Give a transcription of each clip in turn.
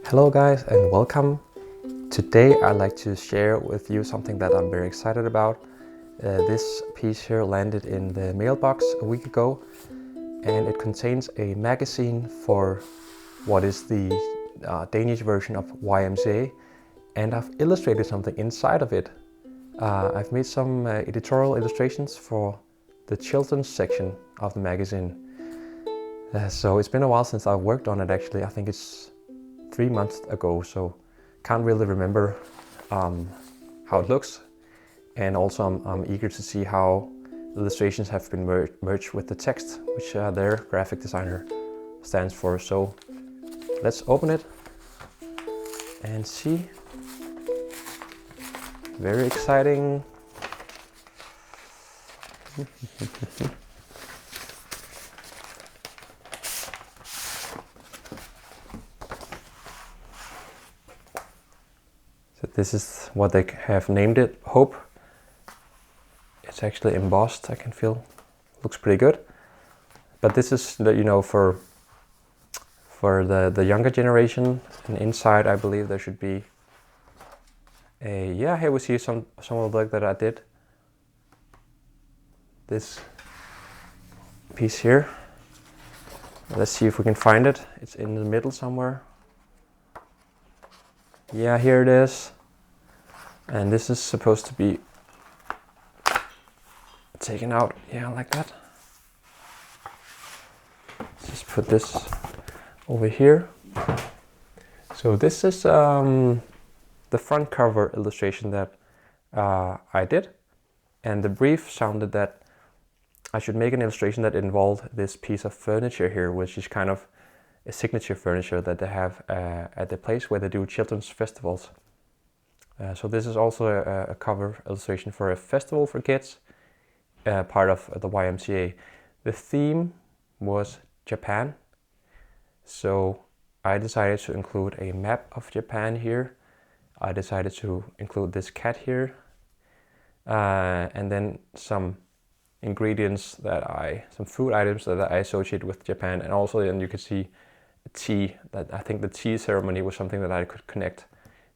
Hello guys and welcome. Today I'd like to share with you something that I'm very excited about. This piece here landed in the mailbox a week ago and it contains a magazine for what is the Danish version of ymca, and I've illustrated something inside of it. I've made some editorial illustrations for the children's section of the magazine. So it's been a while since I've worked on it actually. I think it's 3 months ago, so can't really remember how it looks. And also I'm eager to see how the illustrations have been merged with the text, which their graphic designer stands for. So let's open it and see. Very exciting. So this is what they have named it, Hope. It's actually embossed, I can feel. Looks pretty good. But this is, for the younger generation. And inside I believe there should be a, here we see some of the work that I did. This piece here. Let's see if we can find it. It's in the middle somewhere. Yeah, here it is. And this is supposed to be taken out, like that. Let's just put this over here. So this is the front cover illustration that I did. And the brief sounded that I should make an illustration that involved this piece of furniture here, which is kind of a signature furniture that they have at the place where they do children's festivals. So this is also a cover illustration for a festival for kids, part of the ymca. The theme was Japan, so I decided to include a map of Japan here. I decided to include this cat here, and then some ingredients some food items that I associate with Japan, and also then you can see tea. That I think the tea ceremony was something that I could connect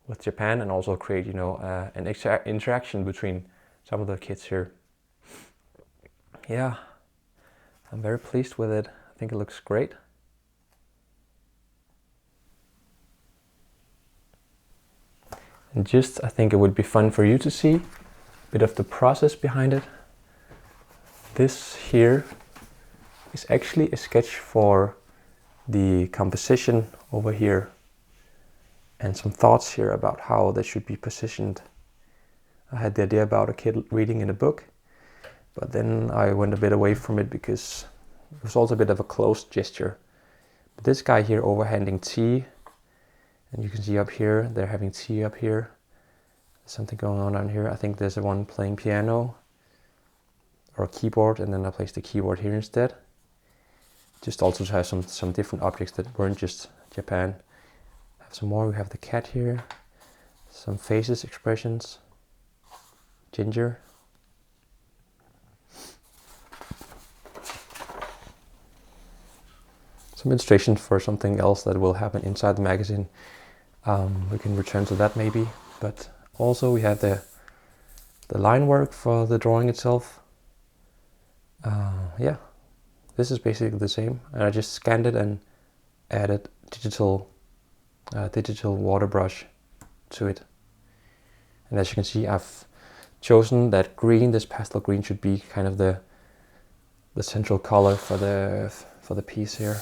with Japan and also create, an interaction between some of the kids here. Yeah, I'm very pleased with it. I think it looks great. And I think it would be fun for you to see a bit of the process behind it. This here is actually a sketch for the composition over here and some thoughts here about how they should be positioned. I had the idea about a kid reading in a book, but then I went a bit away from it because it was also a bit of a closed gesture. But this guy here overhanding tea, and you can see up here, they're having tea up here. There's something going on down here. I think there's one playing piano or a keyboard, and then I placed the keyboard here instead. Just also to have some different objects that weren't just Japan. I have some more. We have the cat here, some faces, expressions, ginger. Some illustrations for something else that will happen inside the magazine. We can return to that maybe, but also we have the line work for the drawing itself. This is basically the same, and I just scanned it and added digital water brush to it. And as you can see, I've chosen that green, this pastel green, should be kind of the central color for the piece here.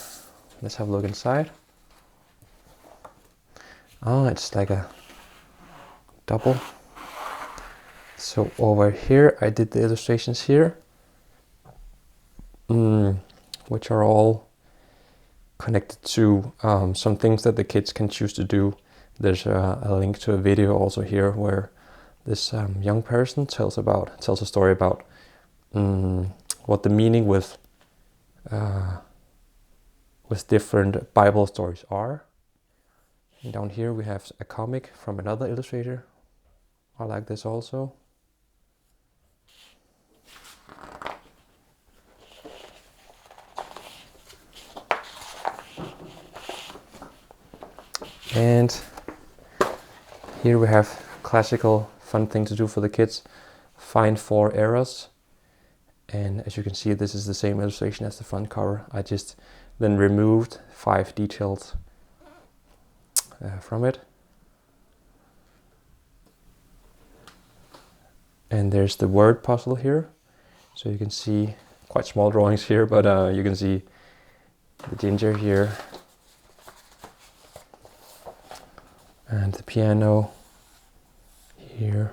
Let's have a look inside. Oh, it's like a double. So over here I did the illustrations here, which are all connected to some things that the kids can choose to do. There's a link to a video also here where this young person tells a story about what the meaning with different Bible stories are. And down here we have a comic from another illustrator. I like this also. And here we have classical fun thing to do for the kids. Find 4 errors. And as you can see, this is the same illustration as the front cover. I just then removed 5 details from it. And there's the word puzzle here. So you can see quite small drawings here, but you can see the ginger here. And the piano here.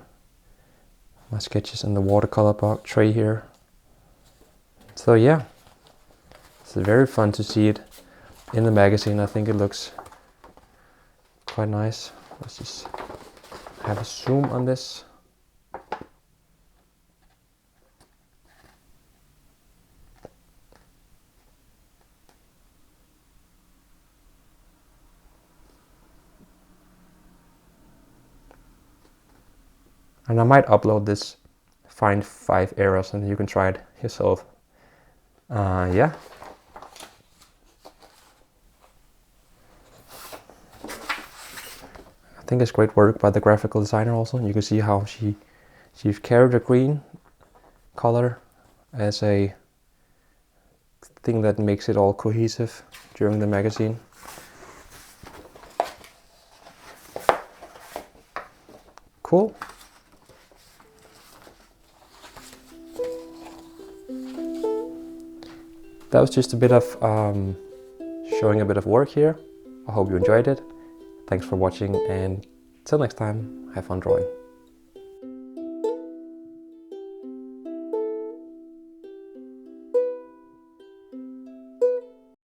My sketches and the watercolor box tray here. So yeah, it's very fun to see it in the magazine. I think it looks quite nice. Let's just have a zoom on this. And I might upload this find 5 errors and you can try it yourself. Yeah. I think it's great work by the graphical designer also. You can see how she's carried the green color as a thing that makes it all cohesive during the magazine. Cool. That was just a bit of showing a bit of work here. I hope you enjoyed it. Thanks for watching, and till next time, have fun drawing.